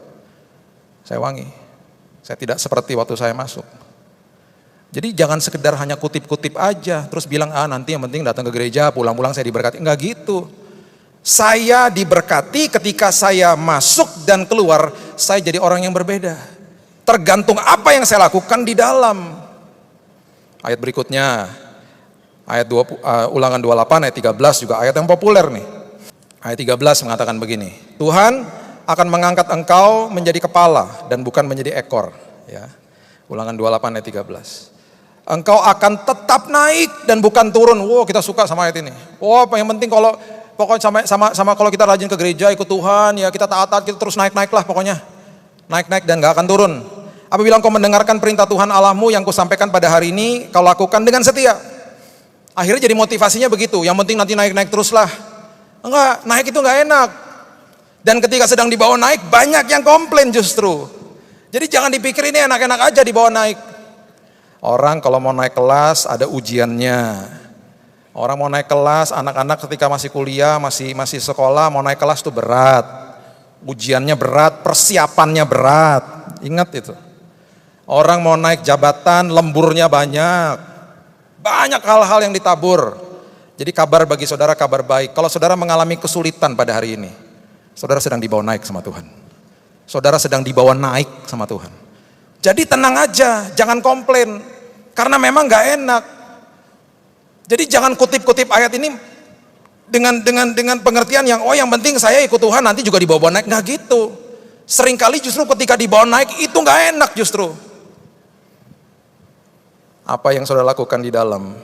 saya wangi. Saya tidak seperti waktu saya masuk. Jadi jangan sekedar hanya kutip-kutip aja, terus bilang, nanti yang penting datang ke gereja, pulang-pulang saya diberkati. Enggak gitu. Saya diberkati ketika saya masuk dan keluar, saya jadi orang yang berbeda. Tergantung apa yang saya lakukan di dalam. Ayat berikutnya, Ulangan 28 ayat 13 juga ayat yang populer nih. Ayat 13 mengatakan begini, Tuhan akan mengangkat engkau menjadi kepala dan bukan menjadi ekor. Ya. Ulangan 28 ayat 13. Engkau akan tetap naik dan bukan turun. Wow, kita suka sama ayat ini. Wow, yang penting pokoknya sama kalau kita rajin ke gereja ikut Tuhan, ya kita taat-taat, kita terus naik-naik lah pokoknya. Naik-naik dan gak akan turun. Apabila engkau mendengarkan perintah Tuhan Allahmu yang kusampaikan pada hari ini, kau lakukan dengan setia. Akhirnya jadi motivasinya begitu, yang penting nanti naik-naik terus lah. Enggak, naik itu gak enak. Dan ketika sedang dibawa naik, banyak yang komplain justru. Jadi jangan dipikir ini enak-enak aja dibawa naik. Orang kalau mau naik kelas ada ujiannya. Orang mau naik kelas, anak-anak ketika masih kuliah, masih sekolah, mau naik kelas itu berat. Ujiannya berat, persiapannya berat. Ingat itu. Orang mau naik jabatan, lemburnya banyak. Banyak hal-hal yang ditabur. Jadi kabar bagi saudara, kabar baik. Kalau saudara mengalami kesulitan pada hari ini, saudara sedang dibawa naik sama Tuhan. Saudara sedang dibawa naik sama Tuhan. Jadi tenang aja, jangan komplain. Karena memang gak enak. Jadi jangan kutip-kutip ayat ini dengan pengertian yang yang penting saya ikut Tuhan nanti juga dibawa naik. Nggak gitu. Seringkali justru ketika dibawa naik itu nggak enak justru. Apa yang saudara lakukan di dalam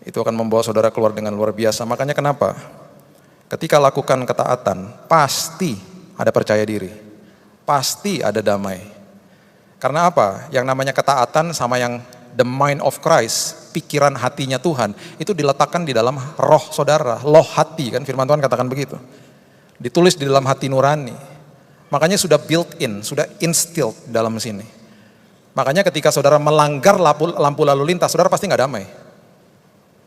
itu akan membawa saudara keluar dengan luar biasa. Makanya kenapa? Ketika lakukan ketaatan pasti ada percaya diri, pasti ada damai. Karena apa? Yang namanya ketaatan sama yang the mind of Christ, pikiran hatinya Tuhan, itu diletakkan di dalam roh saudara, loh hati, kan firman Tuhan katakan begitu. Ditulis di dalam hati nurani. Makanya sudah built in, sudah instilled dalam sini. Makanya ketika saudara melanggar lampu lalu lintas, saudara pasti nggak damai.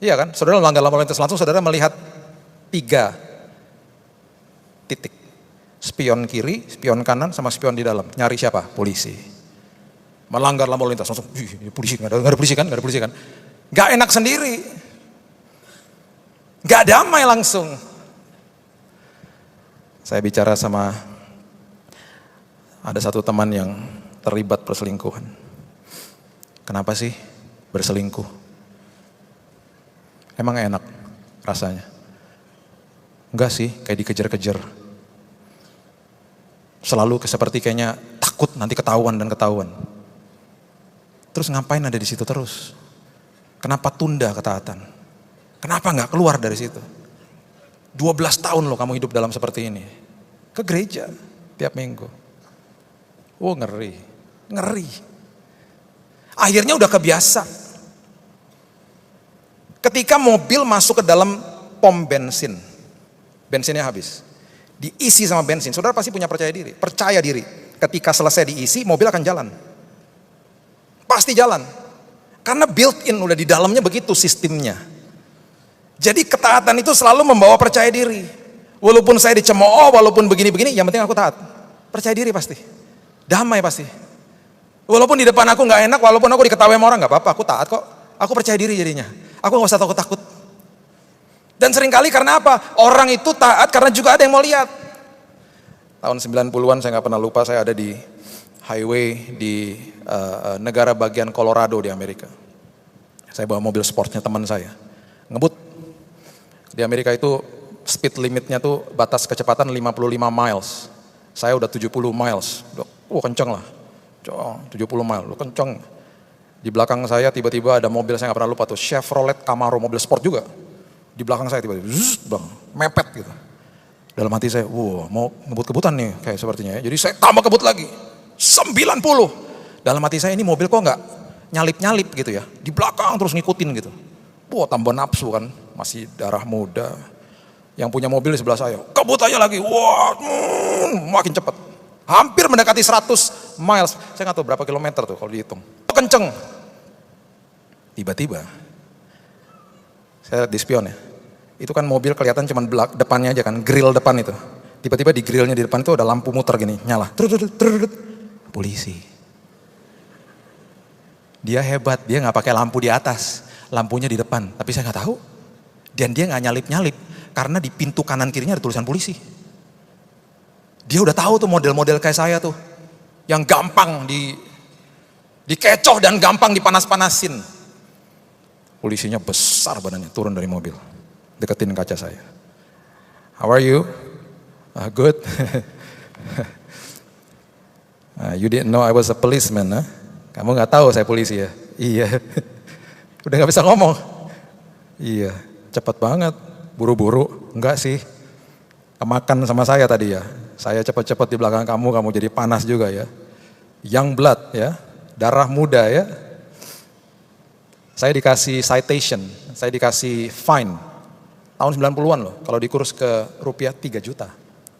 Iya kan? Saudara melanggar lampu lalu lintas, langsung saudara melihat 3 titik. Spion kiri, spion kanan, sama spion di dalam. Nyari siapa? Polisi. Melanggar lampu lintas langsung polisi, nggak ada polisi kan, nggak enak sendiri, nggak damai langsung. Saya bicara sama ada satu teman yang terlibat perselingkuhan. Kenapa sih berselingkuh? Emang enak rasanya? Enggak sih, kayak dikejar-kejar. Selalu seperti kayaknya takut nanti ketahuan. Terus ngapain ada di situ terus? Kenapa tunda ketaatan? Kenapa nggak keluar dari situ? 12 tahun loh kamu hidup dalam seperti ini. Ke gereja tiap minggu. Oh ngeri. Akhirnya udah kebiasa. Ketika mobil masuk ke dalam pom bensin, bensinnya habis. Diisi sama bensin, saudara pasti punya percaya diri. Ketika selesai diisi, mobil akan jalan. Pasti jalan. Karena built in udah di dalamnya begitu sistemnya. Jadi ketaatan itu selalu membawa percaya diri. Walaupun saya dicemooh, walaupun begini-begini, yang penting aku taat. Percaya diri pasti. Damai pasti. Walaupun di depan aku gak enak, walaupun aku diketahui sama orang, gak apa-apa, aku taat kok. Aku percaya diri jadinya. Aku gak usah takut-takut. Dan seringkali karena apa? Orang itu taat karena juga ada yang mau lihat. Tahun 90-an saya gak pernah lupa, saya ada di highway di negara bagian Colorado di Amerika. Saya bawa mobil sportnya teman saya, ngebut. Di Amerika itu speed limitnya tuh batas kecepatan 55 miles. Saya udah 70 miles. Kenceng lah. 70 miles, kenceng. Di belakang saya tiba-tiba ada mobil, saya gak pernah lupa tuh, Chevrolet Camaro, mobil sport juga. Di belakang saya tiba-tiba, mepet gitu. Dalam hati saya, mau ngebut-kebutan nih kayak sepertinya ya. Jadi saya tambah kebut lagi, 90. Dalam hati saya, ini mobil kok gak nyalip-nyalip gitu ya. Di belakang terus ngikutin gitu. Tambah nafsu kan, masih darah muda. Yang punya mobil di sebelah saya, kebut aja lagi, makin cepat. Hampir mendekati 100 miles. Saya gak tahu berapa kilometer tuh kalau dihitung. Kenceng. Tiba-tiba, saya lihat di spion ya. Itu kan mobil kelihatan cuma depannya aja kan, grill depan itu. Tiba-tiba di grillnya di depan itu ada lampu muter gini, nyala. Polisi. Dia hebat, dia gak pakai lampu di atas. Lampunya di depan, tapi saya gak tahu. Dan dia gak nyalip-nyalip, karena di pintu kanan kirinya ada tulisan polisi. Dia udah tahu tuh model-model kayak saya tuh. Yang gampang dikecoh dan gampang dipanas-panasin. Polisinya besar badannya, turun dari mobil. Deketin kaca saya. How are you? Good. You didn't know I was a policeman, huh? Kamu gak tahu saya polisi ya? Iya. Udah gak bisa ngomong. Iya, cepat banget. Buru-buru. Enggak sih. Kemakan sama saya tadi ya. Saya cepat-cepat di belakang kamu jadi panas juga ya. Young blood ya, darah muda ya. Saya dikasih citation, saya dikasih fine. Tahun 90-an loh, kalau dikurus ke rupiah 3 juta.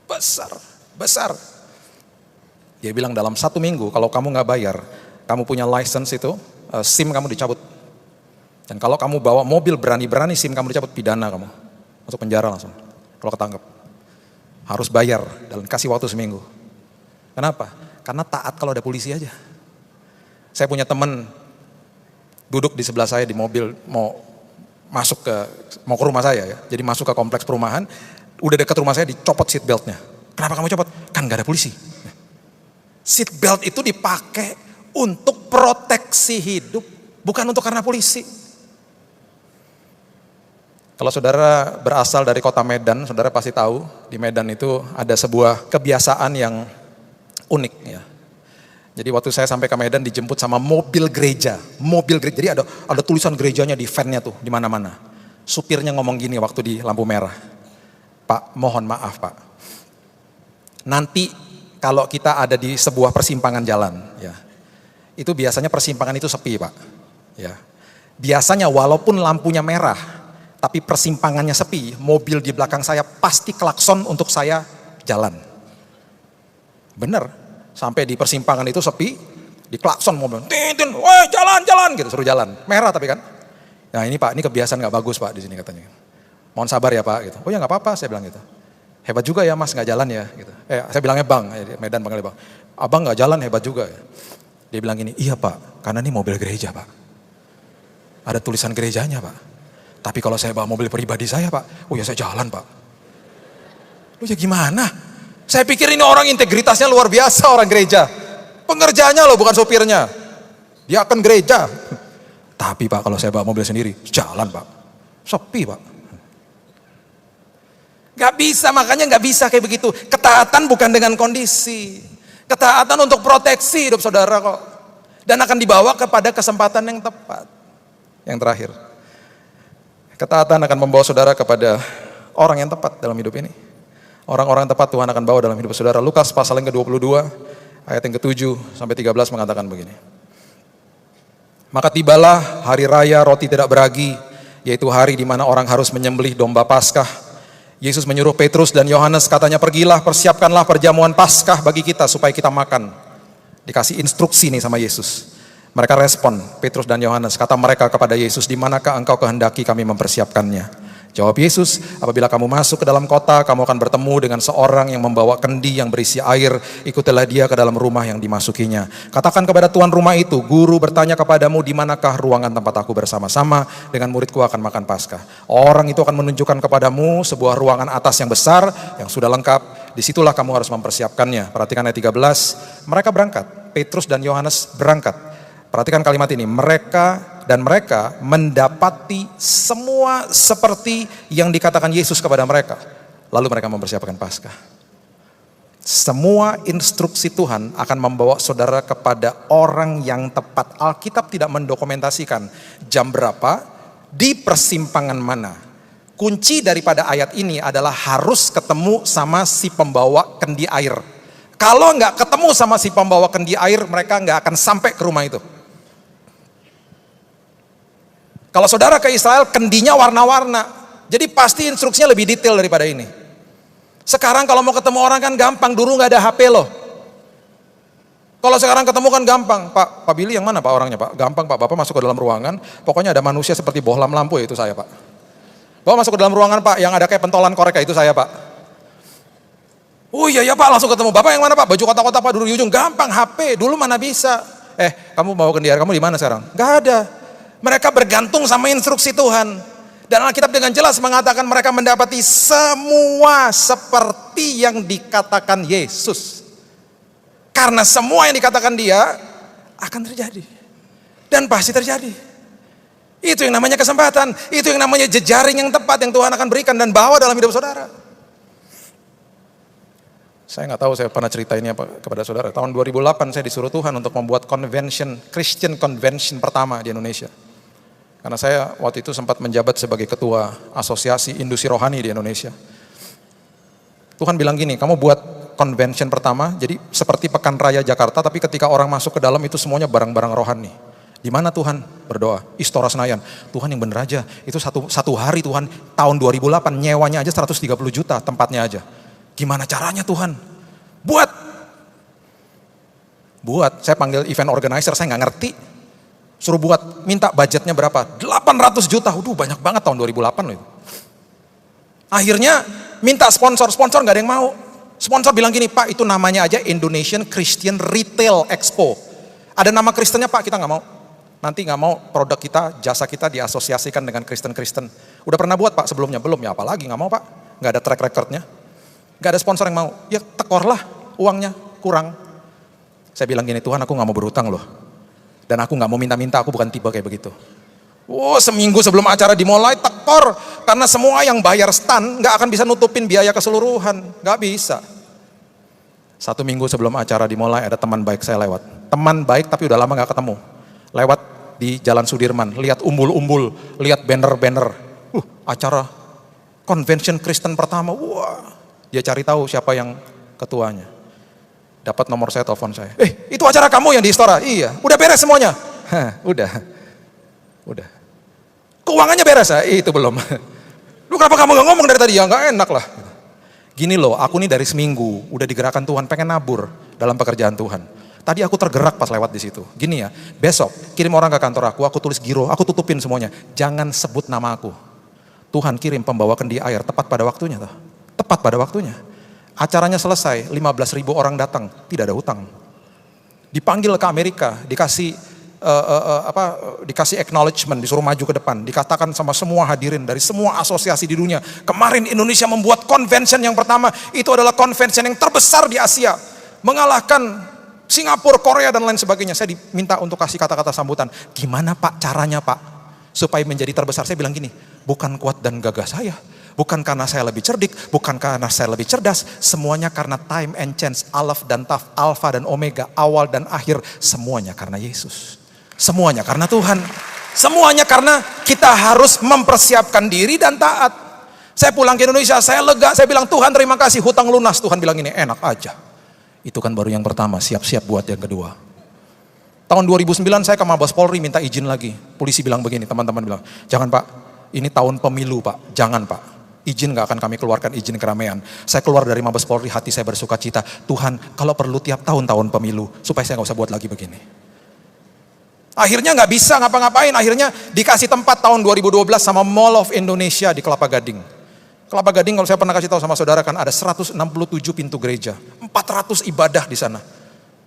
Besar. Dia bilang dalam 1 minggu kalau kamu gak bayar, kamu punya license itu, SIM kamu dicabut. Dan kalau kamu bawa mobil berani-berani SIM kamu dicabut, pidana kamu. Masuk penjara langsung, kalau ketangkep. Harus bayar dan kasih waktu 1 minggu. Kenapa? Karena taat kalau ada polisi aja. Saya punya teman duduk di sebelah saya di mobil mau ke rumah saya ya. Jadi masuk ke kompleks perumahan, udah dekat rumah saya dicopot seat beltnya. Kenapa kamu copot? Kan gak ada polisi. Seat belt itu dipakai untuk proteksi hidup, bukan untuk karena polisi. Kalau saudara berasal dari kota Medan, saudara pasti tahu di Medan itu ada sebuah kebiasaan yang unik ya. Jadi waktu saya sampai ke Medan dijemput sama mobil gereja. Jadi ada tulisan gerejanya di van-nya tuh di mana-mana. Supirnya ngomong gini waktu di lampu merah. Pak, mohon maaf Pak. Nanti kalau kita ada di sebuah persimpangan jalan ya. Itu biasanya persimpangan itu sepi Pak. Ya. Biasanya walaupun lampunya merah tapi persimpangannya sepi, mobil di belakang saya pasti klakson untuk saya jalan. Bener, sampai di persimpangan itu sepi, di klakson mobil, tin, woi jalan, gitu, suruh jalan. Merah tapi kan. Nah ini Pak, ini kebiasaan gak bagus Pak di sini katanya. Mohon sabar ya Pak, gitu. Oh ya gak apa-apa, saya bilang gitu. Hebat juga ya Mas, gak jalan ya, gitu. Saya bilangnya Bang, Medan panggilnya Bang. Abang gak jalan, hebat juga ya. Dia bilang gini, iya Pak, karena ini mobil gereja Pak. Ada tulisan gerejanya Pak. Tapi kalau saya bawa mobil pribadi saya Pak, oh ya saya jalan Pak. Lu ya gimana? Saya pikir ini orang integritasnya luar biasa orang gereja. Pengerjanya loh bukan sopirnya. Dia akan gereja. Tapi Pak kalau saya bawa mobil sendiri, jalan Pak. Sepi Pak. Gak bisa, makanya gak bisa kayak begitu. Ketaatan bukan dengan kondisi. Ketaatan untuk proteksi hidup saudara kok. Dan akan dibawa kepada kesempatan yang tepat. Yang terakhir. Ketaatan akan membawa saudara kepada orang yang tepat dalam hidup ini. Orang-orang yang tepat Tuhan akan bawa dalam hidup saudara. Lukas pasal yang ke-22, ayat yang ke-7 sampai 13 mengatakan begini. Maka tibalah hari raya roti tidak beragi, yaitu hari di mana orang harus menyembelih domba Paskah. Yesus menyuruh Petrus dan Yohanes, katanya pergilah, persiapkanlah perjamuan Paskah bagi kita supaya kita makan. Dikasih instruksi nih sama Yesus. Mereka respon, Petrus dan Yohanes, kata mereka kepada Yesus, di manakah engkau kehendaki kami mempersiapkannya? Jawab Yesus, apabila kamu masuk ke dalam kota, kamu akan bertemu dengan seorang yang membawa kendi yang berisi air, ikutilah dia ke dalam rumah yang dimasukinya. Katakan kepada tuan rumah itu, guru bertanya kepadamu, di manakah ruangan tempat aku bersama-sama dengan muridku akan makan Paskah. Orang itu akan menunjukkan kepadamu sebuah ruangan atas yang besar, yang sudah lengkap, disitulah kamu harus mempersiapkannya. Perhatikan ayat 13, mereka berangkat, Petrus dan Yohanes berangkat. Perhatikan kalimat ini, mereka mendapati semua seperti yang dikatakan Yesus kepada mereka. Lalu mereka mempersiapkan Paskah. Semua instruksi Tuhan akan membawa saudara kepada orang yang tepat. Alkitab tidak mendokumentasikan jam berapa, di persimpangan mana. Kunci daripada ayat ini adalah harus ketemu sama si pembawa kendi air. Kalau nggak ketemu sama si pembawa kendi air, mereka nggak akan sampai ke rumah itu. Kalau saudara ke Israel, kendinya warna-warna. Jadi pasti instruksinya lebih detail daripada ini. Sekarang kalau mau ketemu orang kan gampang, dulu nggak ada HP loh. Kalau sekarang ketemu kan gampang. Pak Billy yang mana Pak orangnya Pak? Gampang Pak, Bapak masuk ke dalam ruangan, pokoknya ada manusia seperti bohlam lampu, ya itu saya Pak. Bapak masuk ke dalam ruangan Pak, yang ada kayak pentolan korek, itu saya Pak. Oh iya ya Pak, langsung ketemu. Bapak yang mana Pak? Baju kotak-kotak Pak, dulu di ujung. Gampang, HP, dulu mana bisa. Kamu bawa kendi air, kamu di mana sekarang? Gak ada. Mereka bergantung sama instruksi Tuhan. Dan Alkitab dengan jelas mengatakan mereka mendapati semua seperti yang dikatakan Yesus. Karena semua yang dikatakan dia akan terjadi. Dan pasti terjadi. Itu yang namanya kesempatan. Itu yang namanya jejaring yang tepat yang Tuhan akan berikan dan bawa dalam hidup saudara. Saya nggak tahu saya pernah cerita ini apa kepada saudara. Tahun 2008 saya disuruh Tuhan untuk membuat convention, Christian convention pertama di Indonesia. Karena saya waktu itu sempat menjabat sebagai ketua asosiasi industri rohani di Indonesia. Tuhan bilang gini, kamu buat convention pertama, jadi seperti Pekan Raya Jakarta, tapi ketika orang masuk ke dalam itu semuanya barang-barang rohani. Di mana Tuhan? Berdoa, Istora Senayan. Tuhan yang bener aja, itu satu hari Tuhan, tahun 2008 nyewanya aja 130 juta tempatnya aja. Gimana caranya Tuhan? Buat, saya panggil event organizer, saya nggak ngerti. Suruh buat, minta budgetnya berapa? 800 juta, banyak banget tahun 2008 loh itu. Akhirnya minta sponsor nggak ada yang mau. Sponsor bilang gini, Pak itu namanya aja Indonesian Christian Retail Expo. Ada nama Kristennya Pak, kita nggak mau. Nanti nggak mau produk kita, jasa kita diasosiasikan dengan Kristen. Udah pernah buat Pak sebelumnya? Belum, ya apalagi nggak mau Pak. Nggak ada track recordnya. Nggak ada sponsor yang mau. Ya tekorlah, uangnya kurang. Saya bilang gini, Tuhan aku nggak mau berhutang loh. Dan aku nggak mau minta-minta, aku bukan tipe kayak begitu. Seminggu sebelum acara dimulai tekor. Karena semua yang bayar stand nggak akan bisa nutupin biaya keseluruhan. Nggak bisa. 1 minggu sebelum acara dimulai ada teman baik saya lewat. Teman baik tapi udah lama nggak ketemu. Lewat di Jalan Sudirman, lihat umbul-umbul, lihat banner-banner. Acara convention Kristen pertama. Dia cari tahu siapa yang ketuanya. Dapat nomor saya, telepon saya. Itu acara kamu yang di Istora? Iya. Udah beres semuanya? Udah. Keuangannya beres ya? Itu belum. Lu kenapa kamu gak ngomong dari tadi? Ya gak enak lah. Gini loh, aku nih dari seminggu udah digerakkan Tuhan, pengen nabur dalam pekerjaan Tuhan. Tadi aku tergerak pas lewat di situ. Gini ya, besok kirim orang ke kantor aku tulis giro, aku tutupin semuanya. Jangan sebut nama aku. Tuhan kirim pembawa kendi air tepat pada waktunya tuh. Tepat pada waktunya. Acaranya selesai, 15.000 orang datang, tidak ada hutang. Dipanggil ke Amerika, dikasih acknowledgement, disuruh maju ke depan, dikatakan sama semua hadirin dari semua asosiasi di dunia. Kemarin Indonesia membuat convention yang pertama, itu adalah convention yang terbesar di Asia, mengalahkan Singapura, Korea dan lain sebagainya. Saya diminta untuk kasih kata-kata sambutan. Gimana Pak caranya Pak supaya menjadi terbesar? Saya bilang gini, bukan kuat dan gagah saya. Bukan karena saya lebih cerdik, bukan karena saya lebih cerdas, semuanya karena time and chance, alaf dan taf, alfa dan omega, awal dan akhir, semuanya karena Yesus. Semuanya karena Tuhan. Semuanya karena kita harus mempersiapkan diri dan taat. Saya pulang ke Indonesia, saya lega, saya bilang Tuhan terima kasih, hutang lunas. Tuhan bilang ini enak aja. Itu kan baru yang pertama, siap-siap buat yang kedua. Tahun 2009 saya ke Mabes Polri minta izin lagi. Polisi bilang begini, teman-teman bilang, jangan Pak, ini tahun pemilu Pak, jangan Pak. Izin gak akan kami keluarkan, izin keramaian. Saya keluar dari Mabes Polri, hati saya bersuka cita. Tuhan, kalau perlu tiap tahun pemilu, supaya saya gak usah buat lagi begini. Akhirnya gak bisa ngapa-ngapain, akhirnya dikasih tempat tahun 2012 sama Mall of Indonesia di Kelapa Gading. Kelapa Gading kalau saya pernah kasih tahu sama saudara kan ada 167 pintu gereja, 400 ibadah di sana.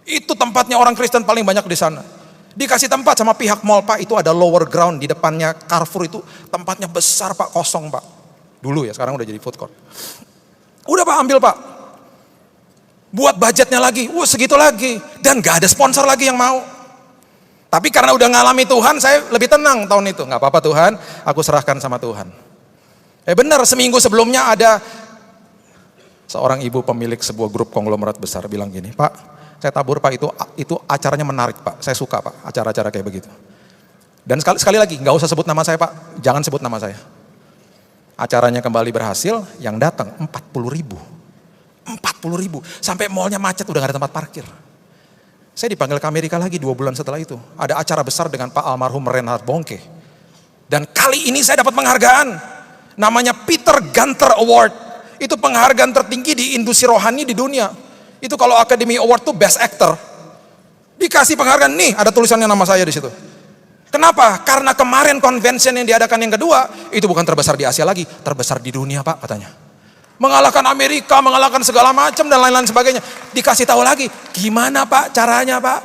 Itu tempatnya orang Kristen paling banyak di sana. Dikasih tempat sama pihak mall Pak, itu ada lower ground di depannya Carrefour itu, tempatnya besar Pak, kosong Pak. Dulu ya, sekarang udah jadi food court. Udah Pak, ambil Pak. Buat budgetnya lagi, segitu lagi. Dan gak ada sponsor lagi yang mau. Tapi karena udah ngalami Tuhan, saya lebih tenang tahun itu. Gak apa-apa Tuhan, aku serahkan sama Tuhan. Benar, seminggu sebelumnya ada Seorang ibu pemilik sebuah grup konglomerat besar bilang gini, "Pak, saya tabur Pak, itu acaranya menarik Pak, saya suka Pak, acara-acara kayak begitu. Dan sekali lagi, nggak usah sebut nama saya Pak, jangan sebut nama saya." Acaranya kembali berhasil, yang datang 40.000. 40.000, sampai mallnya macet, udah gak ada tempat parkir. Saya dipanggil ke Amerika lagi 2 bulan setelah itu. Ada acara besar dengan Pak almarhum Reinhard Bonnke. Dan kali ini saya dapat penghargaan, namanya Peter Gunter Award. Itu penghargaan tertinggi di industri rohani di dunia. Itu kalau Academy Award tuh Best Actor. Dikasih penghargaan, nih ada tulisannya nama saya di situ. Kenapa? Karena kemarin convention yang diadakan yang kedua, itu bukan terbesar di Asia lagi, terbesar di dunia Pak katanya. Mengalahkan Amerika, mengalahkan segala macam dan lain-lain sebagainya. Dikasih tahu lagi, gimana Pak caranya Pak?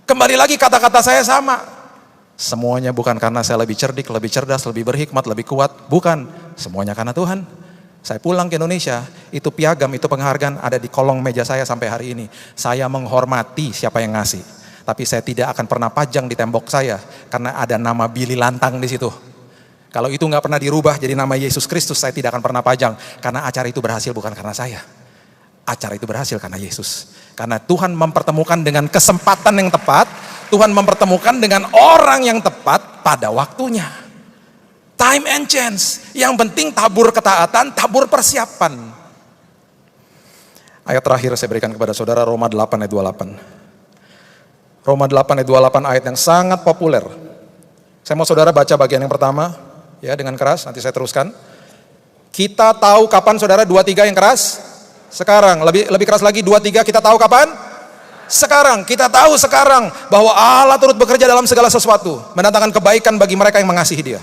Kembali lagi kata-kata saya sama. Semuanya bukan karena saya lebih cerdik, lebih cerdas, lebih berhikmat, lebih kuat. Bukan, semuanya karena Tuhan. Saya pulang ke Indonesia, itu piagam, itu penghargaan ada di kolong meja saya sampai hari ini. Saya menghormati siapa yang ngasih, tapi saya tidak akan pernah pajang di tembok saya karena ada nama Billy Lantang di situ. Kalau itu nggak pernah dirubah jadi nama Yesus Kristus, saya tidak akan pernah pajang karena acara itu berhasil bukan karena saya. Acara itu berhasil karena Yesus. Karena Tuhan mempertemukan dengan kesempatan yang tepat, Tuhan mempertemukan dengan orang yang tepat pada waktunya. Time and chance. Yang penting tabur ketaatan, tabur persiapan. Ayat terakhir saya berikan kepada saudara, Roma 8 ayat 28. Roma 8 ayat 28 ayat yang sangat populer. Saya mau saudara baca bagian yang pertama, ya dengan keras, nanti saya teruskan. Kita tahu kapan saudara 2-3 yang keras? Sekarang. Lebih keras lagi, 2-3 kita tahu kapan? Sekarang. Kita tahu sekarang bahwa Allah turut bekerja dalam segala sesuatu, mendatangkan kebaikan bagi mereka yang mengasihi Dia.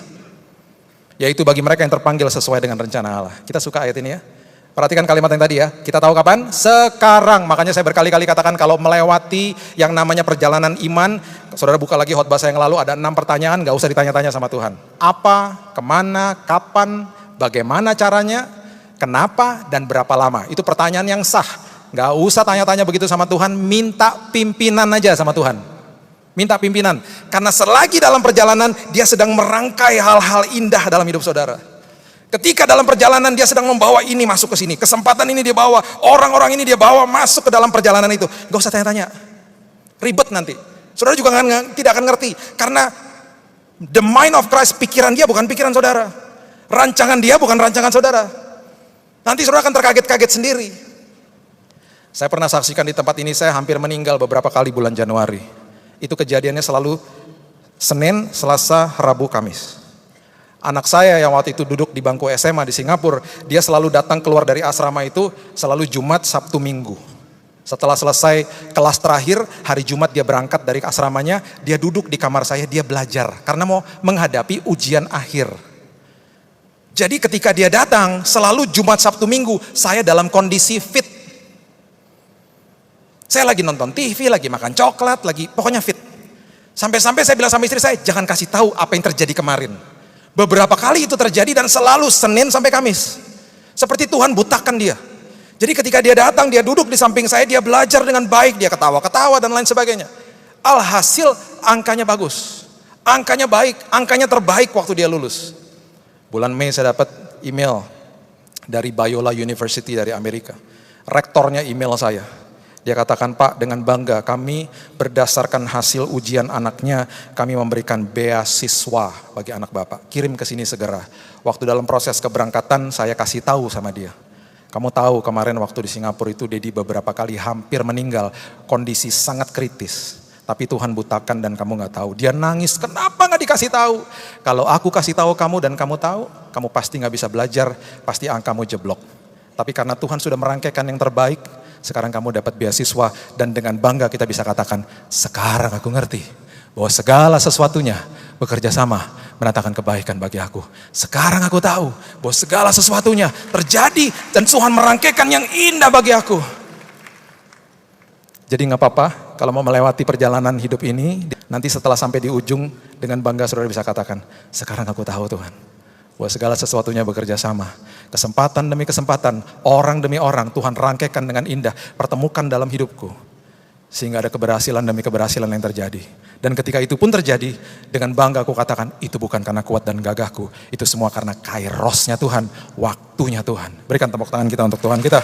Yaitu bagi mereka yang terpanggil sesuai dengan rencana Allah. Kita suka ayat ini ya. Perhatikan kalimat yang tadi ya. Kita tahu kapan? Sekarang. Makanya saya berkali-kali katakan kalau melewati yang namanya perjalanan iman, saudara buka lagi khotbah saya yang lalu, ada 6 pertanyaan, gak usah ditanya-tanya sama Tuhan. Apa, kemana, kapan, bagaimana caranya, kenapa, dan berapa lama. Itu pertanyaan yang sah. Gak usah tanya-tanya begitu sama Tuhan, minta pimpinan aja sama Tuhan. Minta pimpinan, karena selagi dalam perjalanan dia sedang merangkai hal-hal indah dalam hidup saudara. Ketika dalam perjalanan dia sedang membawa ini masuk ke sini, kesempatan ini dia bawa, orang-orang ini dia bawa masuk ke dalam perjalanan itu. Gak usah tanya-tanya, ribet nanti. Saudara juga tidak akan ngerti, karena the mind of Christ, pikiran dia bukan pikiran saudara. Rancangan dia bukan rancangan saudara. Nanti saudara akan terkaget-kaget sendiri. Saya pernah saksikan di tempat ini, saya hampir meninggal beberapa kali bulan Januari. Itu kejadiannya selalu Senin, Selasa, Rabu, Kamis. Anak saya yang waktu itu duduk di bangku SMA di Singapura, dia selalu datang keluar dari asrama itu selalu Jumat, Sabtu, Minggu. Setelah selesai kelas terakhir, hari Jumat dia berangkat dari asramanya, dia duduk di kamar saya, dia belajar. Karena mau menghadapi ujian akhir. Jadi ketika dia datang, selalu Jumat, Sabtu, Minggu, saya dalam kondisi fit. Saya lagi nonton TV, lagi makan coklat, pokoknya fit. Sampai-sampai saya bilang sama istri saya, jangan kasih tahu apa yang terjadi kemarin. Beberapa kali itu terjadi dan selalu Senin sampai Kamis. Seperti Tuhan butakan dia. Jadi ketika dia datang, dia duduk di samping saya, dia belajar dengan baik, dia ketawa-ketawa dan lain sebagainya. Alhasil angkanya bagus. Angkanya baik, angkanya terbaik waktu dia lulus. Bulan Mei saya dapat email dari Biola University dari Amerika. Rektornya email saya. Dia katakan, Pak, dengan bangga kami berdasarkan hasil ujian anaknya, kami memberikan beasiswa bagi anak Bapak. Kirim ke sini segera. Waktu dalam proses keberangkatan saya kasih tahu sama dia. Kamu tahu kemarin waktu di Singapura itu Dedi beberapa kali hampir meninggal. Kondisi sangat kritis. Tapi Tuhan butakan dan kamu gak tahu. Dia nangis, kenapa gak dikasih tahu? Kalau aku kasih tahu kamu dan kamu tahu, kamu pasti gak bisa belajar, pasti angkamu jeblok. Tapi karena Tuhan sudah merangkaikan yang terbaik, sekarang kamu dapat beasiswa dan dengan bangga kita bisa katakan, sekarang aku ngerti bahwa segala sesuatunya bekerja sama mendatangkan kebaikan bagi aku. Sekarang aku tahu bahwa segala sesuatunya terjadi dan Tuhan merangkaikan yang indah bagi aku. Jadi gak apa-apa kalau mau melewati perjalanan hidup ini, nanti setelah sampai di ujung dengan bangga saudara bisa katakan, sekarang aku tahu Tuhan bahwa segala sesuatunya bekerja sama. Kesempatan demi kesempatan, orang demi orang, Tuhan rangkaikan dengan indah, pertemukan dalam hidupku. Sehingga ada keberhasilan demi keberhasilan yang terjadi. Dan ketika itu pun terjadi, dengan bangga aku katakan, itu bukan karena kuat dan gagahku. Itu semua karena kairosnya Tuhan, waktunya Tuhan. Berikan tepuk tangan kita untuk Tuhan kita.